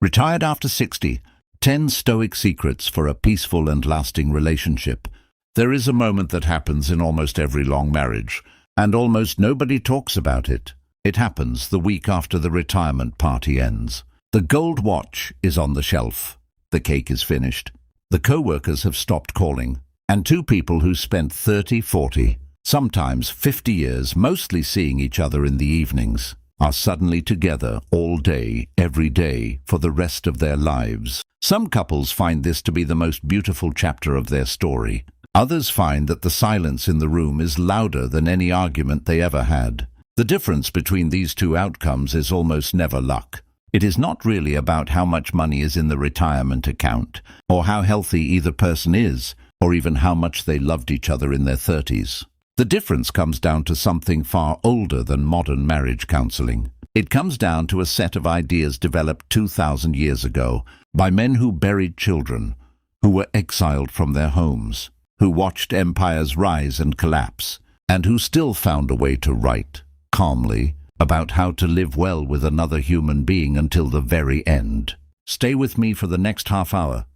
Retired after 60, 10 Stoic secrets for a peaceful and lasting relationship. There is a moment that happens in almost every long marriage, and almost nobody talks about it. It happens the week after the retirement party ends. The gold watch is on the shelf. The cake is finished. The co-workers have stopped calling. And two people who spent 30, 40, sometimes 50 years mostly seeing each other in the evenings are suddenly together all day, every day, for the rest of their lives. Some couples find this to be the most beautiful chapter of their story. Others find that the silence in the room is louder than any argument they ever had. The difference between these two outcomes is almost never luck. It is not really about how much money is in the retirement account, or how healthy either person is, or even how much they loved each other in their 30s. The difference comes down to something far older than modern marriage counseling. It comes down to a set of ideas developed 2,000 years ago by men who buried children, who were exiled from their homes, who watched empires rise and collapse, and who still found a way to write, calmly, about how to live well with another human being until the very end. Stay with me for the next half hour,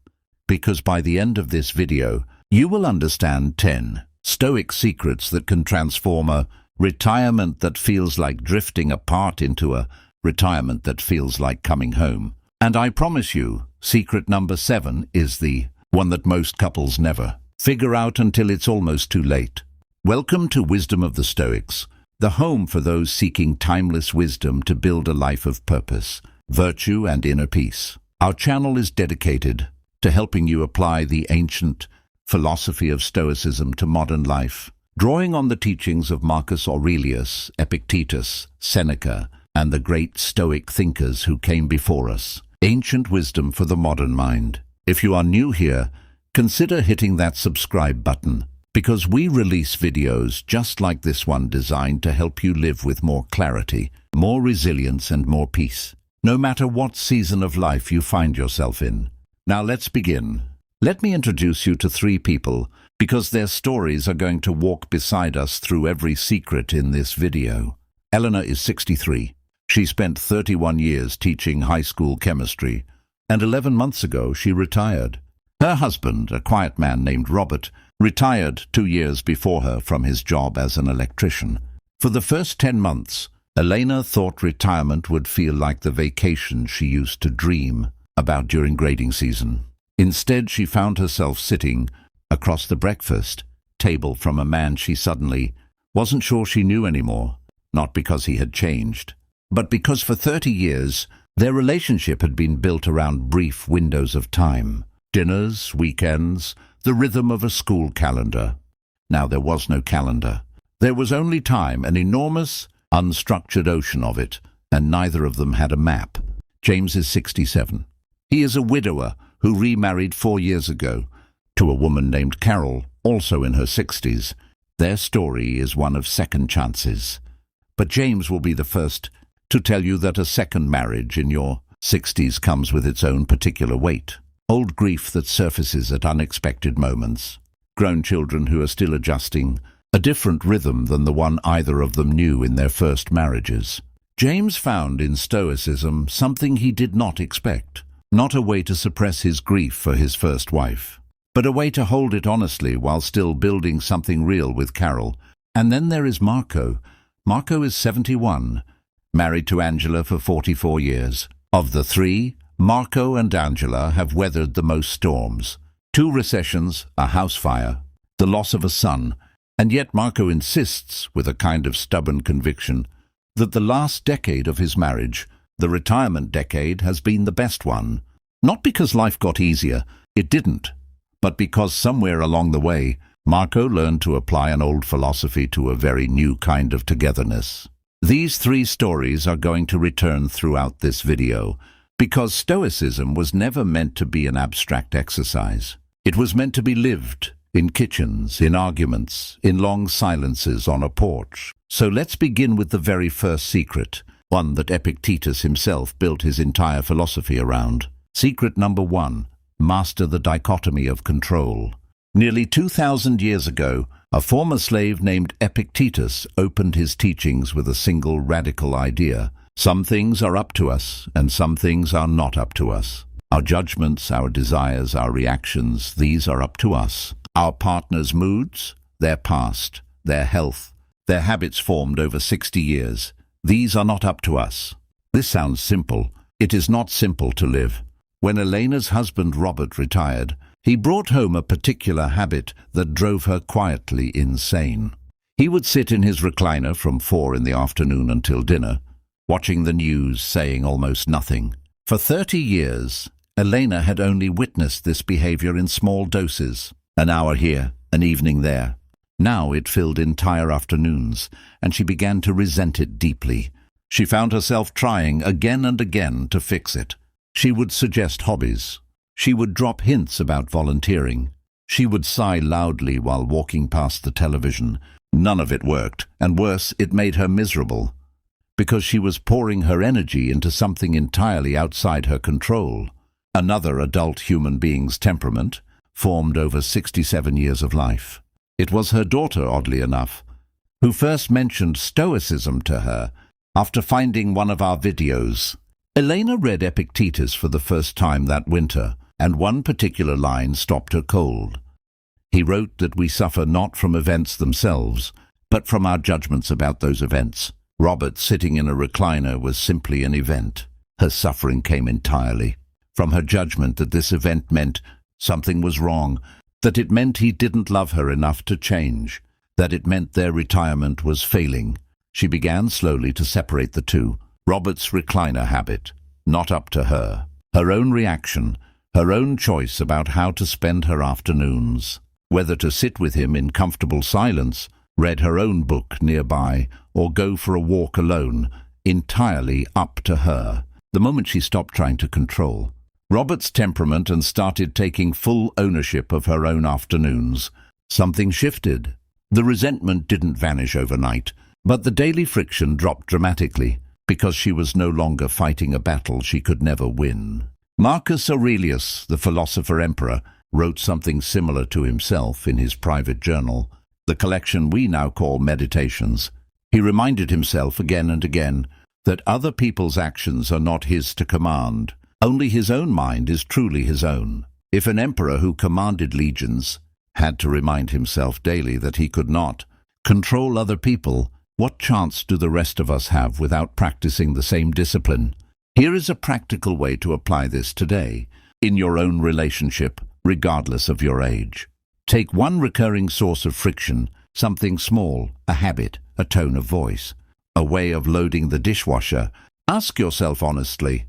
because by the end of this video, you will understand 10 Stoic secrets that can transform a retirement that feels like drifting apart into a retirement that feels like coming home. And I promise you, secret number 7 is the one that most couples never figure out until it's almost too late. Welcome to Wisdom of the Stoics, the home for those seeking timeless wisdom to build a life of purpose, virtue, and inner peace. Our channel is dedicated to helping you apply the ancient philosophy of Stoicism to modern life, drawing on the teachings of Marcus Aurelius, Epictetus, Seneca, and the great Stoic thinkers who came before us. Ancient wisdom for the modern mind. If you are new here, consider hitting that subscribe button, because we release videos just like this one designed to help you live with more clarity, more resilience, and more peace, no matter what season of life you find yourself in. Now let's begin. Let me introduce you to 3 people, because their stories are going to walk beside us through every secret in this video. Eleanor is 63. She spent 31 years teaching high school chemistry, and 11 months ago she retired. Her husband, a quiet man named Robert, retired 2 years before her from his job as an electrician. For the first 10 months, Elena thought retirement would feel like the vacation she used to dream about during grading season. Instead, she found herself sitting across the breakfast table from a man she suddenly wasn't sure she knew anymore, not because he had changed, but because for 30 years their relationship had been built around brief windows of time. Dinners, weekends, the rhythm of a school calendar. Now there was no calendar. There was only time, an enormous, unstructured ocean of it, and neither of them had a map. James is 67. He is a widower who remarried 4 years ago to a woman named Carol, also in her 60s. Their story is one of second chances. But James will be the first to tell you that a second marriage in your 60s comes with its own particular weight. Old grief that surfaces at unexpected moments. Grown children who are still adjusting a different rhythm than the one either of them knew in their first marriages. James found in Stoicism something he did not expect. Not a way to suppress his grief for his first wife, but a way to hold it honestly while still building something real with Carol. And then there is Marco. Marco is 71, married to Angela for 44 years. Of the 3, Marco and Angela have weathered the most storms. 2 recessions, a house fire, the loss of a son, and yet Marco insists, with a kind of stubborn conviction, that the last decade of his marriage, the retirement decade, has been the best one. Not because life got easier, it didn't, but because somewhere along the way, Marco learned to apply an old philosophy to a very new kind of togetherness. These 3 stories are going to return throughout this video, because Stoicism was never meant to be an abstract exercise. It was meant to be lived in kitchens, in arguments, in long silences on a porch. So let's begin with the very first secret, one that Epictetus himself built his entire philosophy around. Secret number 1, master the dichotomy of control. Nearly 2,000 years ago, a former slave named Epictetus opened his teachings with a single radical idea. Some things are up to us, and some things are not up to us. Our judgments, our desires, our reactions, these are up to us. Our partner's moods, their past, their health, their habits formed over 60 years, these are not up to us. This sounds simple. It is not simple to live. When Elena's husband Robert retired, he brought home a particular habit that drove her quietly insane. He would sit in his recliner from 4 in the afternoon until dinner, watching the news, saying almost nothing. For 30 years, Elena had only witnessed this behavior in small doses, an hour here, an evening there. Now it filled entire afternoons, and she began to resent it deeply. She found herself trying again and again to fix it. She would suggest hobbies. She would drop hints about volunteering. She would sigh loudly while walking past the television. None of it worked, and worse, it made her miserable, because she was pouring her energy into something entirely outside her control. Another adult human being's temperament, formed over 67 years of life. It was her daughter, oddly enough, who first mentioned Stoicism to her after finding one of our videos. Elena read Epictetus for the first time that winter, and one particular line stopped her cold. He wrote that we suffer not from events themselves, but from our judgments about those events. Robert sitting in a recliner was simply an event. Her suffering came entirely from her judgment that this event meant something was wrong, that it meant he didn't love her enough to change, that it meant their retirement was failing. She began slowly to separate the two. Robert's recliner habit, not up to her. Her own reaction, her own choice about how to spend her afternoons. Whether to sit with him in comfortable silence, read her own book nearby, or go for a walk alone, entirely up to her. The moment she stopped trying to control Robert's temperament and started taking full ownership of her own afternoons, something shifted. The resentment didn't vanish overnight, but the daily friction dropped dramatically, because she was no longer fighting a battle she could never win. Marcus Aurelius, the philosopher-emperor, wrote something similar to himself in his private journal, the collection we now call Meditations. He reminded himself again and again that other people's actions are not his to command. Only his own mind is truly his own. If an emperor who commanded legions had to remind himself daily that he could not control other people, what chance do the rest of us have without practicing the same discipline? Here is a practical way to apply this today, in your own relationship, regardless of your age. Take one recurring source of friction, something small, a habit, a tone of voice, a way of loading the dishwasher. Ask yourself honestly,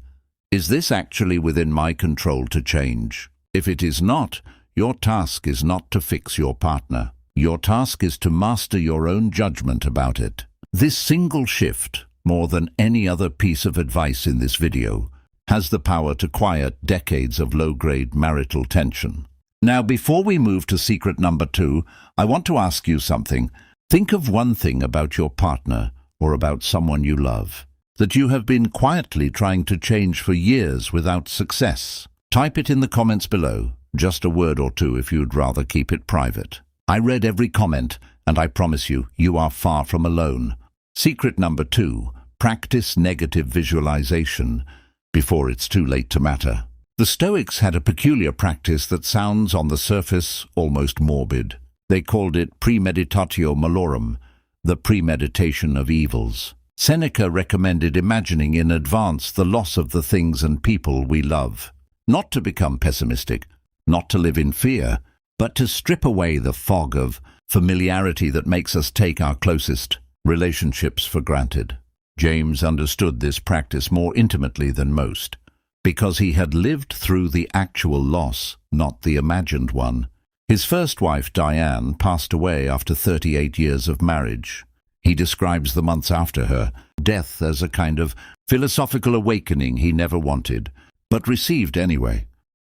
is this actually within my control to change? If it is not, your task is not to fix your partner. Your task is to master your own judgment about it. This single shift, more than any other piece of advice in this video, has the power to quiet decades of low-grade marital tension. Now, before we move to secret number 2, I want to ask you something. Think of one thing about your partner or about someone you love that you have been quietly trying to change for years without success. Type it in the comments below, just a word or two if you'd rather keep it private. I read every comment, and I promise you, you are far from alone. Secret number 2, practice negative visualization before it's too late to matter. The Stoics had a peculiar practice that sounds on the surface almost morbid. They called it premeditatio malorum, the premeditation of evils. Seneca recommended imagining in advance the loss of the things and people we love. Not to become pessimistic, not to live in fear, but to strip away the fog of familiarity that makes us take our closest relationships for granted. James understood this practice more intimately than most, because he had lived through the actual loss, not the imagined one. His first wife, Diane, passed away after 38 years of marriage. He describes the months after her death as a kind of philosophical awakening he never wanted, but received anyway.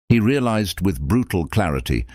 He realized with brutal clarity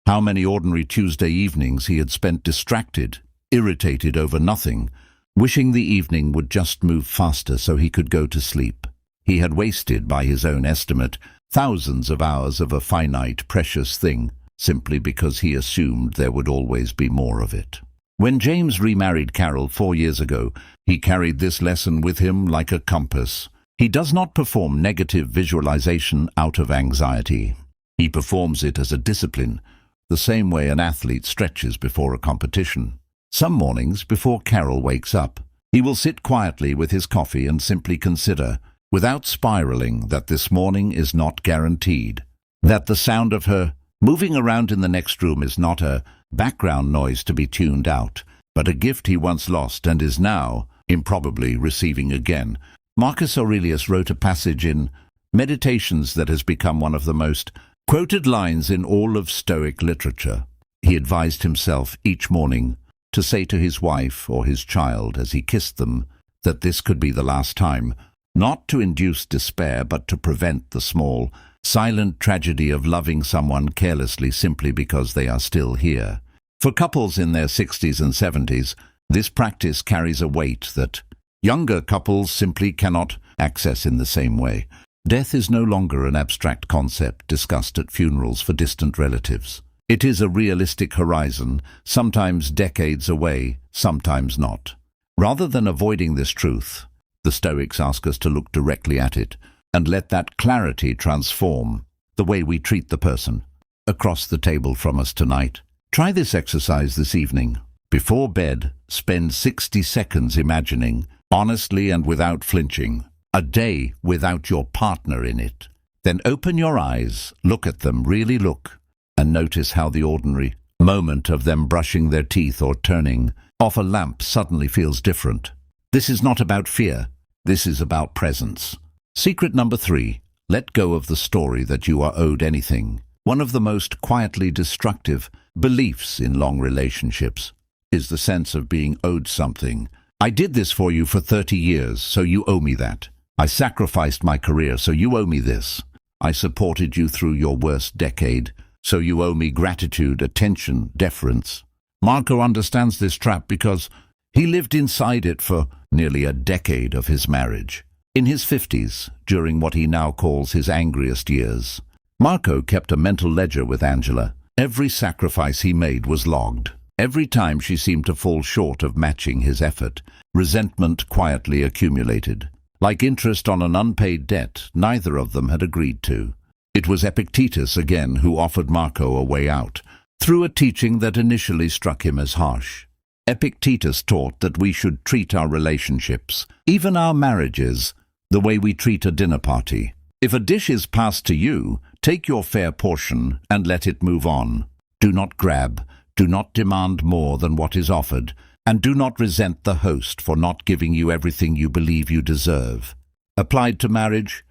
how many ordinary Tuesday evenings he had spent distracted, irritated over nothing, wishing the evening would just move faster so he could go to sleep. He had wasted, by his own estimate, thousands of hours of a finite, precious thing, simply because he assumed there would always be more of it. When James remarried Carol 4 years ago, he carried this lesson with him like a compass. He does not perform negative visualization out of anxiety. He performs it as a discipline, the same way an athlete stretches before a competition. Some mornings, before Carol wakes up, he will sit quietly with his coffee and simply consider, without spiraling, that this morning is not guaranteed, that the sound of her moving around in the next room is not a background noise to be tuned out, but a gift he once lost and is now, improbably, receiving again. Marcus Aurelius wrote a passage in Meditations that has become one of the most quoted lines in all of Stoic literature. He advised himself each morning to say to his wife or his child as he kissed them that this could be the last time, not to induce despair but to prevent the small, silent tragedy of loving someone carelessly simply because they are still here. For couples in their 60s and 70s, this practice carries a weight that younger couples simply cannot access in the same way. Death is no longer an abstract concept discussed at funerals for distant relatives. It is a realistic horizon, sometimes decades away, sometimes not. Rather than avoiding this truth, the Stoics ask us to look directly at it and let that clarity transform the way we treat the person across the table from us tonight. Try this exercise this evening. Before bed, spend 60 seconds imagining, honestly and without flinching, a day without your partner in it. Then open your eyes, look at them, really look, and notice how the ordinary moment of them brushing their teeth or turning off a lamp suddenly feels different. This is not about fear. This is about presence. Secret number 3. Let go of the story that you are owed anything. One of the most quietly destructive beliefs in long relationships is the sense of being owed something. I did this for you for 30 years, so you owe me that. I sacrificed my career, so you owe me this. I supported you through your worst decade, so you owe me gratitude, attention, deference. Marco understands this trap because he lived inside it for nearly a decade of his marriage. In his 50s, during what he now calls his angriest years, Marco kept a mental ledger with Angela. Every sacrifice he made was logged. Every time she seemed to fall short of matching his effort, resentment quietly accumulated. Like interest on an unpaid debt neither of them had agreed to. It was Epictetus again who offered Marco a way out, through a teaching that initially struck him as harsh. Epictetus taught that we should treat our relationships, even our marriages, the way we treat a dinner party. If a dish is passed to you, take your fair portion and let it move on. Do not grab, do not demand more than what is offered, and do not resent the host for not giving you everything you believe you deserve. Applied to marriage,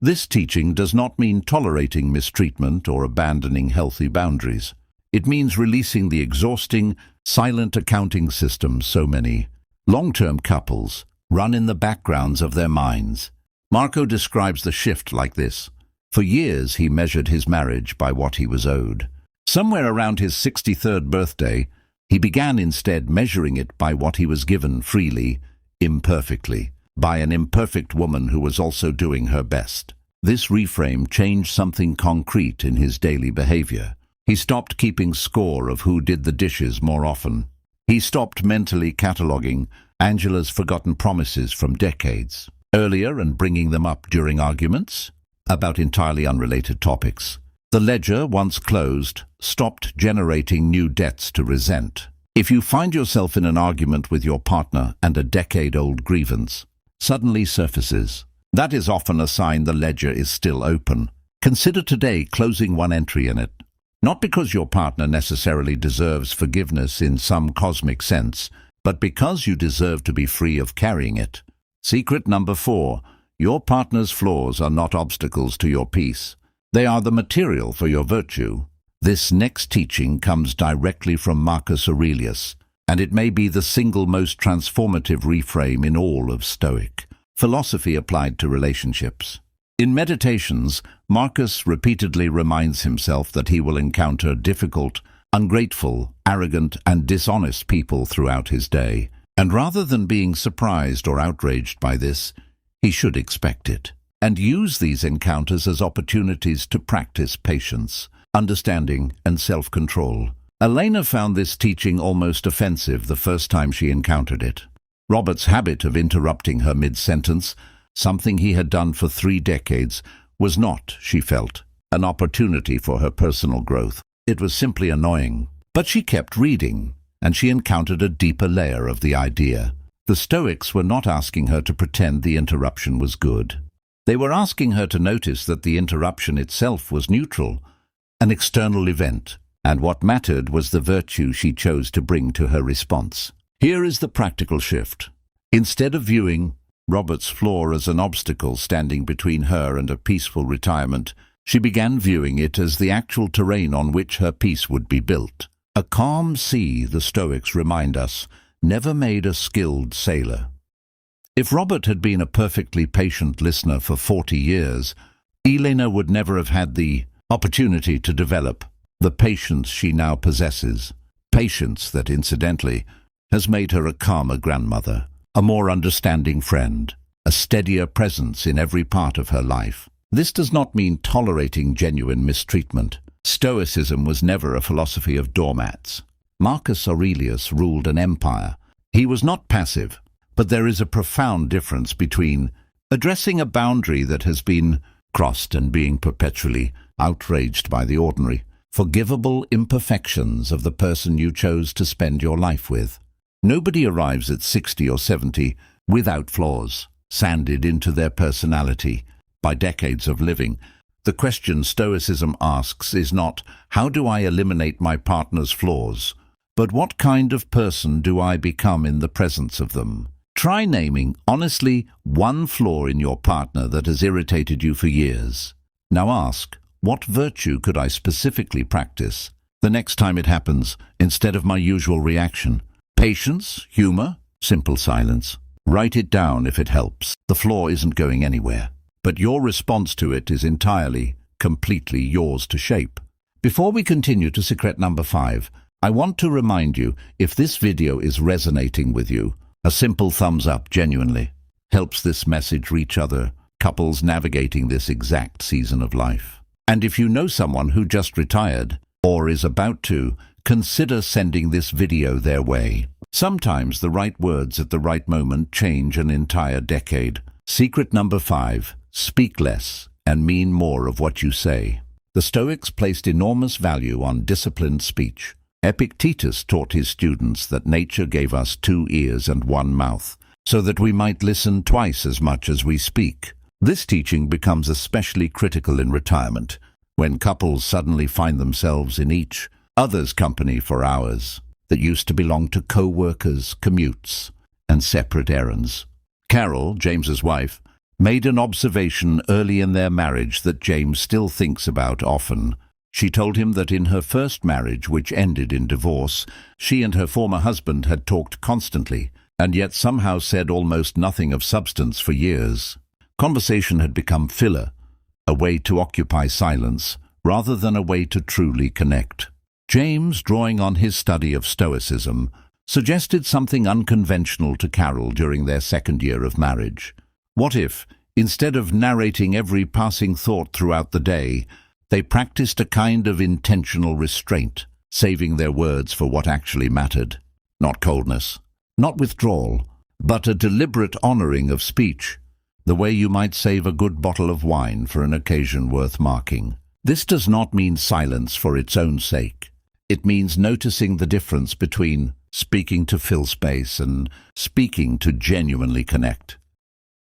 this teaching does not mean tolerating mistreatment or abandoning healthy boundaries. It means releasing the exhausting, silent accounting system so many long-term couples run in the backgrounds of their minds. Marco describes the shift like this. For years he measured his marriage by what he was owed. Somewhere around his 63rd birthday, he began instead measuring it by what he was given freely, imperfectly, by an imperfect woman who was also doing her best. This reframe changed something concrete in his daily behavior. He stopped keeping score of who did the dishes more often. He stopped mentally cataloging Angela's forgotten promises from decades earlier and bringing them up during arguments about entirely unrelated topics. The ledger, once closed, stopped generating new debts to resent. If you find yourself in an argument with your partner and a decade-old grievance suddenly surfaces, that is often a sign the ledger is still open. Consider today closing one entry in it. Not because your partner necessarily deserves forgiveness in some cosmic sense, but because you deserve to be free of carrying it. Secret number 4. Your partner's flaws are not obstacles to your peace. They are the material for your virtue. This next teaching comes directly from Marcus Aurelius, and it may be the single most transformative reframe in all of Stoic philosophy applied to relationships. In Meditations, Marcus repeatedly reminds himself that he will encounter difficult, ungrateful, arrogant, and dishonest people throughout his day, and rather than being surprised or outraged by this, he should expect it, and use these encounters as opportunities to practice patience, understanding, and self-control. Elena found this teaching almost offensive the first time she encountered it. Robert's habit of interrupting her mid-sentence, something he had done for 3 decades, was not, she felt, an opportunity for her personal growth. It was simply annoying. But she kept reading, and she encountered a deeper layer of the idea. The Stoics were not asking her to pretend the interruption was good. They were asking her to notice that the interruption itself was neutral, an external event, and what mattered was the virtue she chose to bring to her response. Here is the practical shift. Instead of viewing Robert's flaw as an obstacle standing between her and a peaceful retirement, she began viewing it as the actual terrain on which her peace would be built. A calm sea, the Stoics remind us, never made a skilled sailor. If Robert had been a perfectly patient listener for 40 years, Elena would never have had the opportunity to develop the patience she now possesses. Patience that, incidentally, has made her a calmer grandmother, a more understanding friend, a steadier presence in every part of her life. This does not mean tolerating genuine mistreatment. Stoicism was never a philosophy of doormats. Marcus Aurelius ruled an empire. He was not passive, but there is a profound difference between addressing a boundary that has been crossed and being perpetually outraged by the ordinary, forgivable imperfections of the person you chose to spend your life with. Nobody arrives at 60 or 70 without flaws, sanded into their personality by decades of living. The question Stoicism asks is not, how do I eliminate my partner's flaws, but what kind of person do I become in the presence of them? Try naming, honestly, one flaw in your partner that has irritated you for years. Now ask, what virtue could I specifically practice the next time it happens, instead of my usual reaction? Patience, humor, simple silence. Write it down if it helps. The flaw isn't going anywhere, but your response to it is entirely, completely yours to shape. Before we continue to secret number 5, I want to remind you, if this video is resonating with you, a simple thumbs up genuinely helps this message reach other couples navigating this exact season of life. And if you know someone who just retired or is about to, consider sending this video their way. Sometimes the right words at the right moment change an entire decade. Secret number 5, speak less and mean more of what you say. The Stoics placed enormous value on disciplined speech. Epictetus taught his students that nature gave us 2 ears and 1 mouth, so that we might listen twice as much as we speak. This teaching becomes especially critical in retirement, when couples suddenly find themselves in each other's company for hours that used to belong to co-workers, commutes, and separate errands. Carol, James's wife, made an observation early in their marriage that James still thinks about often. She told him that in her first marriage, which ended in divorce, she and her former husband had talked constantly, and yet somehow said almost nothing of substance for years. Conversation had become filler, a way to occupy silence, rather than a way to truly connect. James, drawing on his study of Stoicism, suggested something unconventional to Carol during their second year of marriage. What if, instead of narrating every passing thought throughout the day, they practiced a kind of intentional restraint, saving their words for what actually mattered? Not coldness, not withdrawal, but a deliberate honoring of speech, the way you might save a good bottle of wine for an occasion worth marking. This does not mean silence for its own sake. It means noticing the difference between speaking to fill space and speaking to genuinely connect.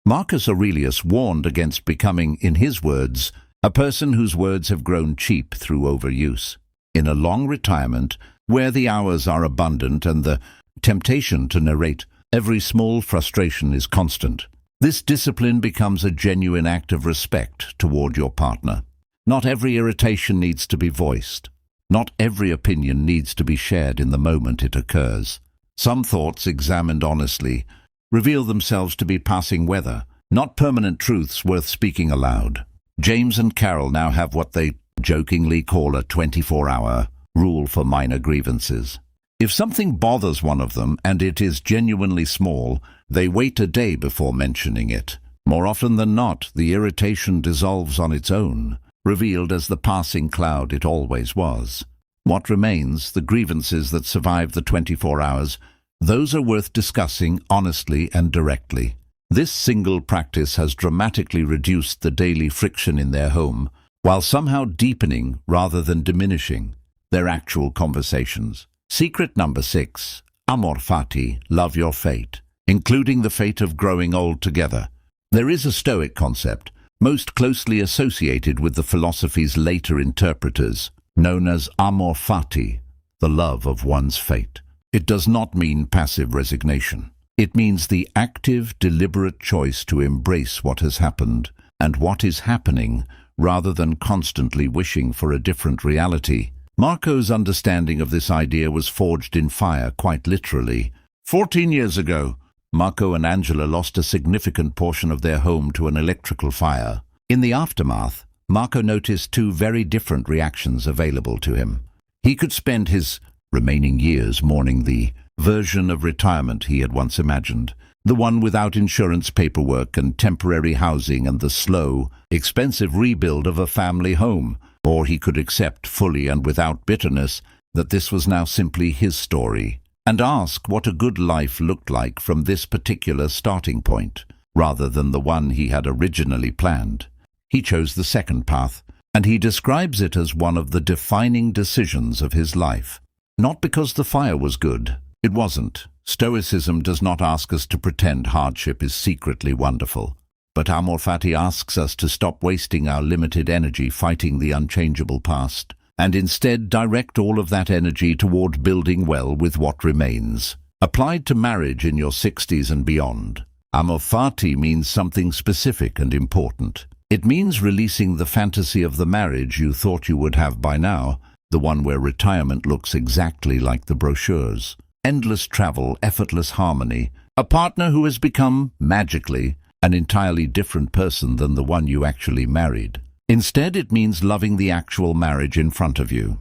Marcus Aurelius warned against becoming, in his words, a person whose words have grown cheap through overuse. In a long retirement, where the hours are abundant and the temptation to narrate every small frustration is constant, this discipline becomes a genuine act of respect toward your partner. Not every irritation needs to be voiced. Not every opinion needs to be shared in the moment it occurs. Some thoughts, examined honestly, reveal themselves to be passing weather, not permanent truths worth speaking aloud. James and Carol now have what they jokingly call a 24-hour rule for minor grievances. If something bothers one of them, and it is genuinely small, they wait a day before mentioning it. More often than not, the irritation dissolves on its own, revealed as the passing cloud it always was. What remains, the grievances that survive the 24 hours, those are worth discussing honestly and directly. This single practice has dramatically reduced the daily friction in their home, while somehow deepening rather than diminishing their actual conversations. Secret number 6. Amor Fati, love your fate, including the fate of growing old together. There is a Stoic concept, most closely associated with the philosophy's later interpreters, known as Amor Fati, the love of one's fate. It does not mean passive resignation. It means the active, deliberate choice to embrace what has happened and what is happening rather than constantly wishing for a different reality. Marco's understanding of this idea was forged in fire, quite literally. 14 years ago, Marco and Angela lost a significant portion of their home to an electrical fire. In the aftermath, Marco noticed two very different reactions available to him. He could spend his remaining years mourning the version of retirement he had once imagined, the one without insurance paperwork and temporary housing and the slow, expensive rebuild of a family home. Or he could accept fully and without bitterness that this was now simply his story, and ask what a good life looked like from this particular starting point, rather than the one he had originally planned. He chose the second path, and he describes it as one of the defining decisions of his life. Not because the fire was good. It wasn't. Stoicism does not ask us to pretend hardship is secretly wonderful. But Amor Fati asks us to stop wasting our limited energy fighting the unchangeable past, and instead direct all of that energy toward building well with what remains. Applied to marriage in your 60s and beyond, Amor Fati means something specific and important. It means releasing the fantasy of the marriage you thought you would have by now, the one where retirement looks exactly like the brochures. Endless travel, effortless harmony, a partner who has become, magically, an entirely different person than the one you actually married. Instead, it means loving the actual marriage in front of you.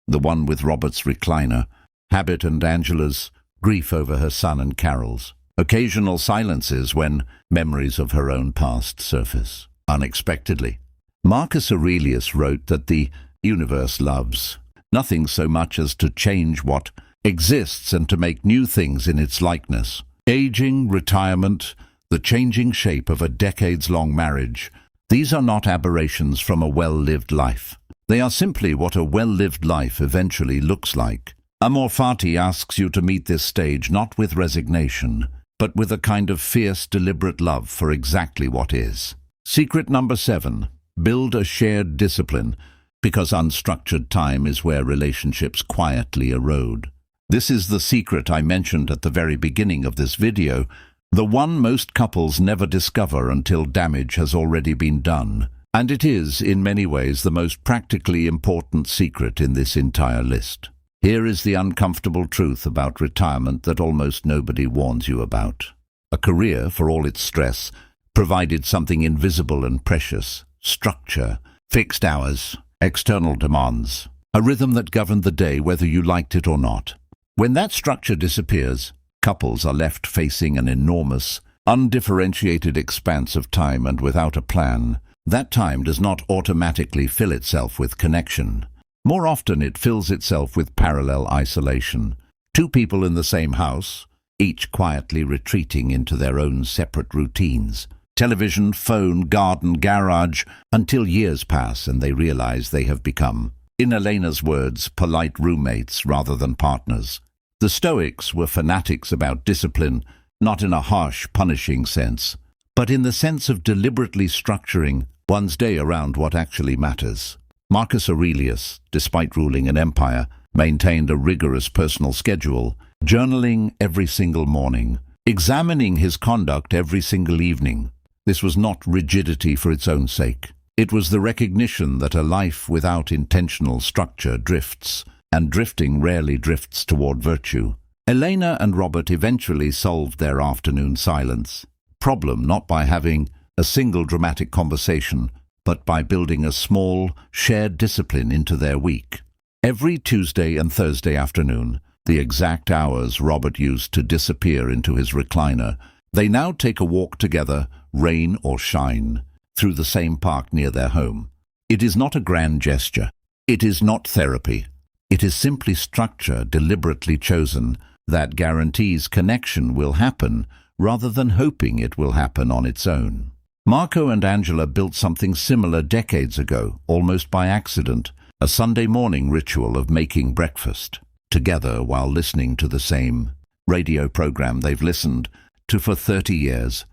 The one with Robert's recliner, Habit and Angela's grief over her son and Carol's. Occasional silences when memories of her own past surface unexpectedly. Marcus Aurelius wrote that the universe loves nothing so much as to change what exists and to make new things in its likeness. Aging, retirement, the changing shape of a decades-long marriage, these are not aberrations from a well-lived life. They are simply what a well-lived life eventually looks like. Amor Fati asks you to meet this stage not with resignation, but with a kind of fierce, deliberate love for exactly what is. Secret number 7. Build a shared discipline, because unstructured time is where relationships quietly erode. This is the secret I mentioned at the very beginning of this video, the one most couples never discover until damage has already been done. And it is, in many ways, the most practically important secret in this entire list. Here is the uncomfortable truth about retirement that almost nobody warns you about. A career, for all its stress, provided something invisible and precious: structure, fixed hours, external demands, a rhythm that governed the day whether you liked it or not. When that structure disappears, couples are left facing an enormous, undifferentiated expanse of time, and without a plan, that time does not automatically fill itself with connection. More often it fills itself with parallel isolation. Two people in the same house, each quietly retreating into their own separate routines. Television, phone, garden, garage, until years pass and they realize they have become, in Elena's words, polite roommates rather than partners. The Stoics were fanatics about discipline, not in a harsh, punishing sense, but in the sense of deliberately structuring one's day around what actually matters. Marcus Aurelius, despite ruling an empire, maintained a rigorous personal schedule, journaling every single morning, examining his conduct every single evening. This was not rigidity for its own sake. It was the recognition that a life without intentional structure drifts, and drifting rarely drifts toward virtue. Elena and Robert eventually solved their afternoon silence problem not by having a single dramatic conversation, but by building a small, shared discipline into their week. Every Tuesday and Thursday afternoon, the exact hours Robert used to disappear into his recliner, they now take a walk together, rain or shine, through the same park near their home. It is not a grand gesture. It is not therapy. It is simply structure deliberately chosen that guarantees connection will happen rather than hoping it will happen on its own. Marco and Angela built something similar decades ago, almost by accident, a Sunday morning ritual of making breakfast together while listening to the same radio program they've listened to for 30 years.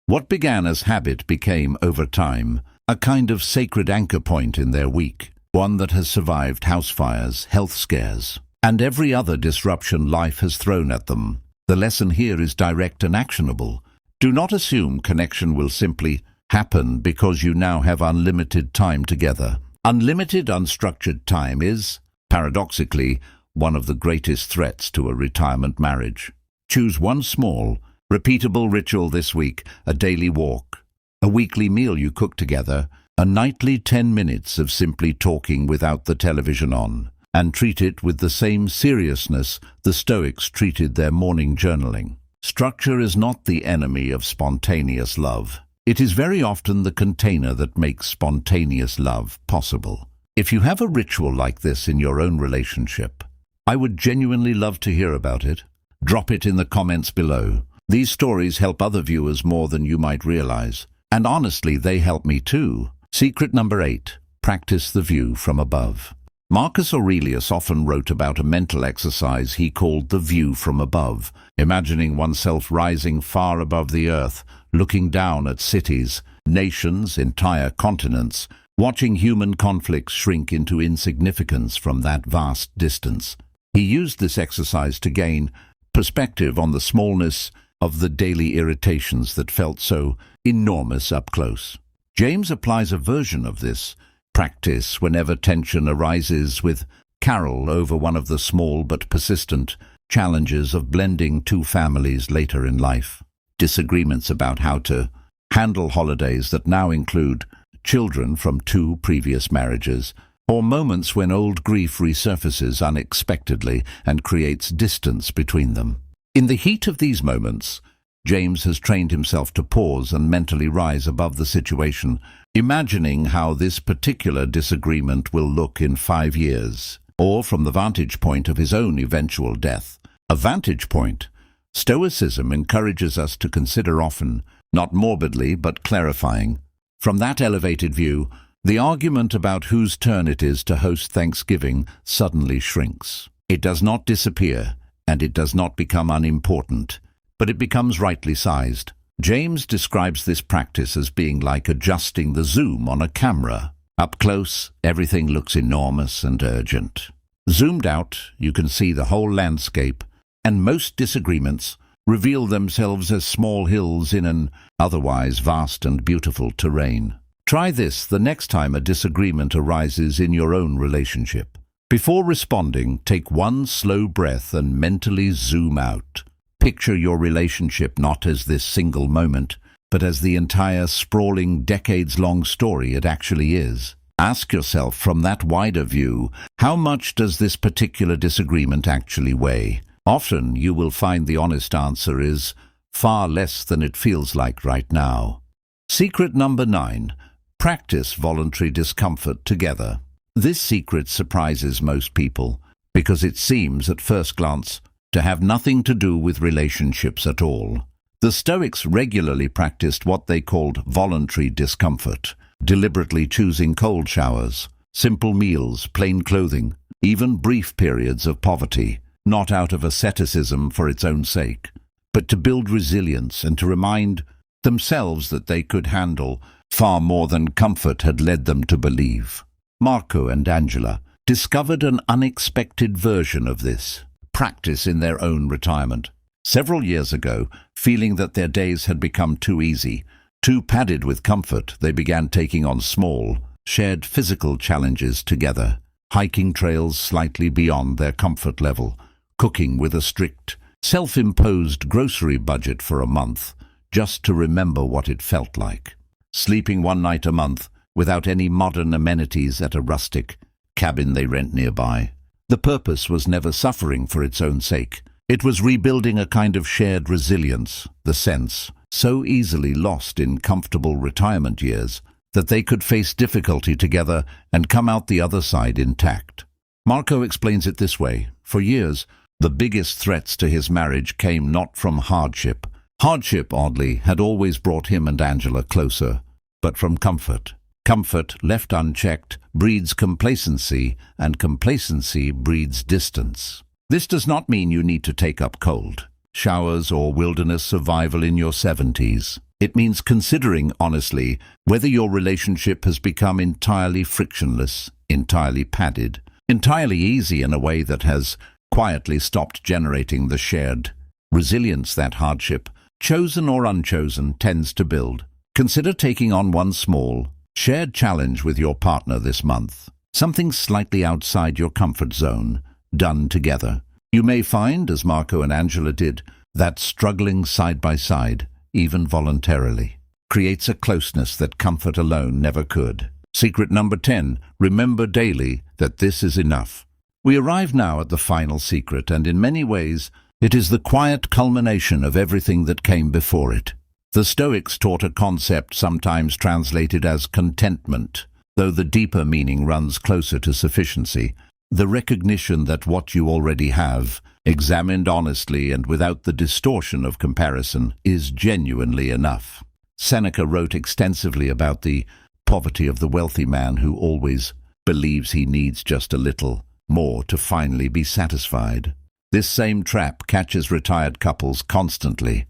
What began as habit became, over time, a kind of sacred anchor point in their week, one that has survived house fires, health scares, and every other disruption life has thrown at them. The lesson here is direct and actionable. Do not assume connection will simply happen because you now have unlimited time together. Unlimited, unstructured time is, paradoxically, one of the greatest threats to a retirement marriage. Choose one small, repeatable ritual this week: a daily walk, a weekly meal you cook together, a nightly 10 minutes of simply talking without the television on, and treat it with the same seriousness the Stoics treated their morning journaling. Structure is not the enemy of spontaneous love. It is very often the container that makes spontaneous love possible. If you have a ritual like this in your own relationship, I would genuinely love to hear about it. Drop it in the comments below. These stories help other viewers more than you might realize. And honestly, they help me too. Secret number 8. Practice the view from above. Marcus Aurelius often wrote about a mental exercise he called the view from above, imagining oneself rising far above the earth, looking down at cities, nations, entire continents, watching human conflicts shrink into insignificance from that vast distance. He used this exercise to gain perspective on the smallness of the daily irritations that felt so enormous up close. James applies a version of this practice whenever tension arises with Carol over one of the small but persistent challenges of blending two families later in life. Disagreements about how to handle holidays that now include children from 2 previous marriages, or moments when old grief resurfaces unexpectedly and creates distance between them. In the heat of these moments, James has trained himself to pause and mentally rise above the situation, imagining how this particular disagreement will look in 5 years, or from the vantage point of his own eventual death. A vantage point Stoicism encourages us to consider often, not morbidly but clarifying. From that elevated view, the argument about whose turn it is to host Thanksgiving suddenly shrinks. It does not disappear, and it does not become unimportant, but it becomes rightly sized. James describes this practice as being like adjusting the zoom on a camera. Up close, everything looks enormous and urgent. Zoomed out, you can see the whole landscape, and most disagreements reveal themselves as small hills in an otherwise vast and beautiful terrain. Try this the next time a disagreement arises in your own relationship. Before responding, take one slow breath and mentally zoom out. Picture your relationship not as this single moment, but as the entire sprawling, decades-long story it actually is. Ask yourself from that wider view, how much does this particular disagreement actually weigh? Often you will find the honest answer is far less than it feels like right now. Secret number 9. Practice voluntary discomfort together. This secret surprises most people because it seems at first glance to have nothing to do with relationships at all. The Stoics regularly practiced what they called voluntary discomfort, deliberately choosing cold showers, simple meals, plain clothing, even brief periods of poverty, not out of asceticism for its own sake, but to build resilience and to remind themselves that they could handle far more than comfort had led them to believe. Marco and Angela discovered an unexpected version of this practice in their own retirement. Several years ago, feeling that their days had become too easy, too padded with comfort, they began taking on small, shared physical challenges together, hiking trails slightly beyond their comfort level, cooking with a strict, self-imposed grocery budget for a month, just to remember what it felt like, sleeping one night a month without any modern amenities at a rustic cabin they rent nearby. The purpose was never suffering for its own sake. It was rebuilding a kind of shared resilience, the sense, so easily lost in comfortable retirement years, that they could face difficulty together and come out the other side intact. Marco explains it this way. For years, the biggest threats to his marriage came not from hardship. Hardship, oddly, had always brought him and Angela closer, but from comfort. Comfort, left unchecked, breeds complacency, and complacency breeds distance. This does not mean you need to take up cold showers or wilderness survival in your 70s. It means considering honestly whether your relationship has become entirely frictionless, entirely padded, entirely easy in a way that has quietly stopped generating the shared resilience that hardship, chosen or unchosen, tends to build. Consider taking on one small, shared challenge with your partner this month. Something slightly outside your comfort zone, done together. You may find, as Marco and Angela did, that struggling side by side, even voluntarily, creates a closeness that comfort alone never could. Secret number 10, remember daily that this is enough. We arrive now at the final secret, and in many ways, it is the quiet culmination of everything that came before it. The Stoics taught a concept sometimes translated as contentment, though the deeper meaning runs closer to sufficiency. The recognition that what you already have, examined honestly and without the distortion of comparison, is genuinely enough. Seneca wrote extensively about the poverty of the wealthy man who always believes he needs just a little more to finally be satisfied. This same trap catches retired couples constantly,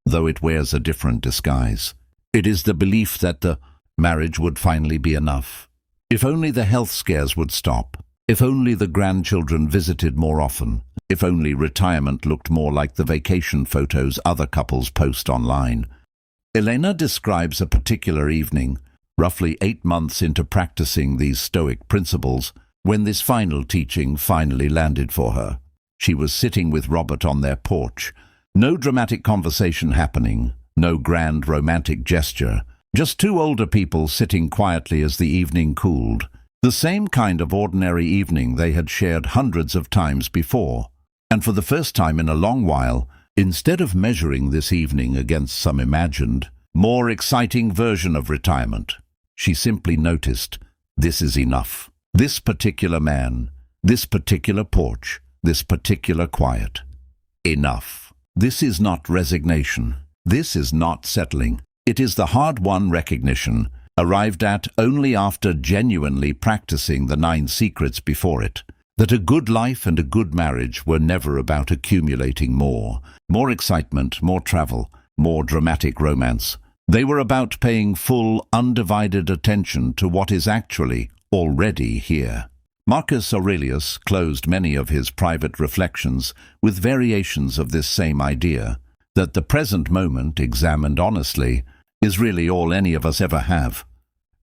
though it wears a different disguise. It is the belief that the marriage would finally be enough. If only the health scares would stop. If only the grandchildren visited more often. If only retirement looked more like the vacation photos other couples post online. Elena describes a particular evening, roughly 8 months into practicing these Stoic principles, when this final teaching finally landed for her. She was sitting with Robert on their porch. No dramatic conversation happening, no grand romantic gesture, just two older people sitting quietly as the evening cooled. The same kind of ordinary evening they had shared hundreds of times before. And for the first time in a long while, instead of measuring this evening against some imagined, more exciting version of retirement, she simply noticed, this is enough. This particular man, this particular porch, this particular quiet. Enough. This is not resignation. This is not settling. It is the hard-won recognition, arrived at only after genuinely practicing the 9 secrets before it, that a good life and a good marriage were never about accumulating more excitement, more travel, more dramatic romance. They were about paying full, undivided attention to what is actually already here. Marcus Aurelius closed many of his private reflections with variations of this same idea, that the present moment, examined honestly, is really all any of us ever have,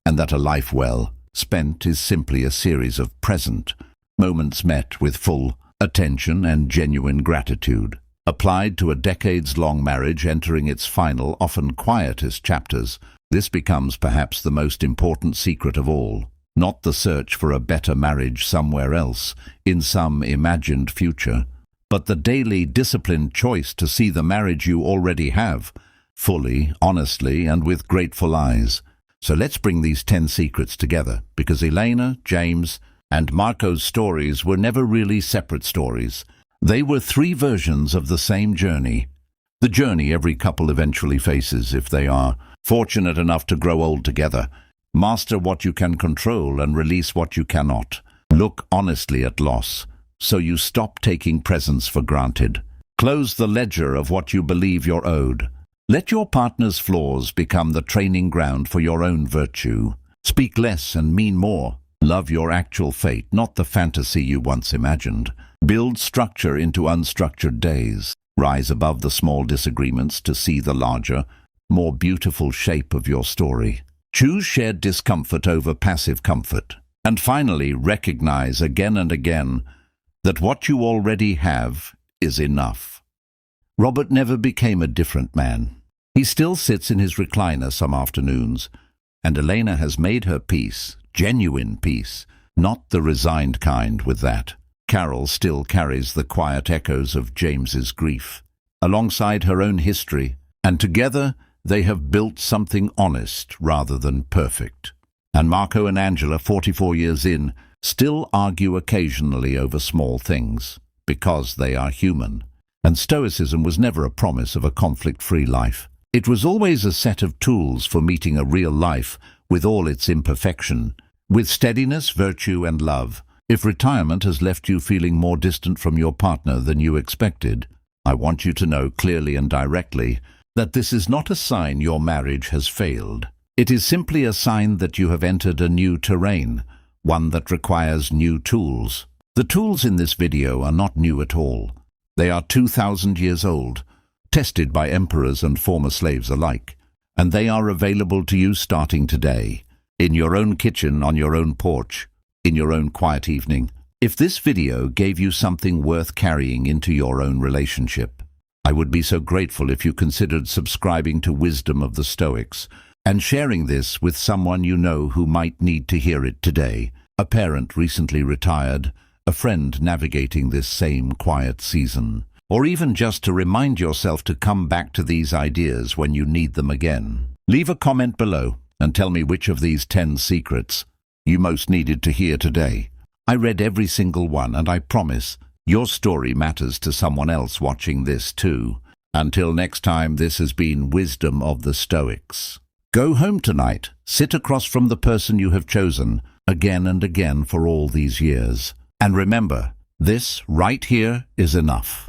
and that a life well spent is simply a series of present moments met with full attention and genuine gratitude. Applied to a decades-long marriage entering its final, often quietest chapters, this becomes perhaps the most important secret of all. Not the search for a better marriage somewhere else, in some imagined future, but the daily disciplined choice to see the marriage you already have, fully, honestly, and with grateful eyes. So let's bring these 10 secrets together, because Elena, James, and Marco's stories were never really separate stories. They were 3 versions of the same journey. The journey every couple eventually faces if they are fortunate enough to grow old together. Master what you can control and release what you cannot. Look honestly at loss, so you stop taking presents for granted. Close the ledger of what you believe you're owed. Let your partner's flaws become the training ground for your own virtue. Speak less and mean more. Love your actual fate, not the fantasy you once imagined. Build structure into unstructured days. Rise above the small disagreements to see the larger, more beautiful shape of your story. Choose shared discomfort over passive comfort. And finally, recognize again and again that what you already have is enough. Robert never became a different man. He still sits in his recliner some afternoons, and Elena has made her peace, genuine peace, not the resigned kind with that. Carol still carries the quiet echoes of James's grief, alongside her own history, and together they have built something honest rather than perfect. And Marco and Angela, 44 years in, still argue occasionally over small things, because they are human. And Stoicism was never a promise of a conflict-free life. It was always a set of tools for meeting a real life with all its imperfection, with steadiness, virtue, and love. If retirement has left you feeling more distant from your partner than you expected, I want you to know clearly and directly that this is not a sign your marriage has failed. It is simply a sign that you have entered a new terrain, one that requires new tools. The tools in this video are not new at all. They are 2,000 years old, tested by emperors and former slaves alike, and they are available to you starting today, in your own kitchen, on your own porch, in your own quiet evening. If this video gave you something worth carrying into your own relationship, I would be so grateful if you considered subscribing to Wisdom of the Stoics and sharing this with someone you know who might need to hear it today. A parent recently retired, a friend navigating this same quiet season, or even just to remind yourself to come back to these ideas when you need them again. Leave a comment below and tell me which of these 10 secrets you most needed to hear today. I read every single one, and I promise your story matters to someone else watching this too. Until next time, this has been Wisdom of the Stoics. Go home tonight, sit across from the person you have chosen again and again for all these years. And remember, this right here is enough.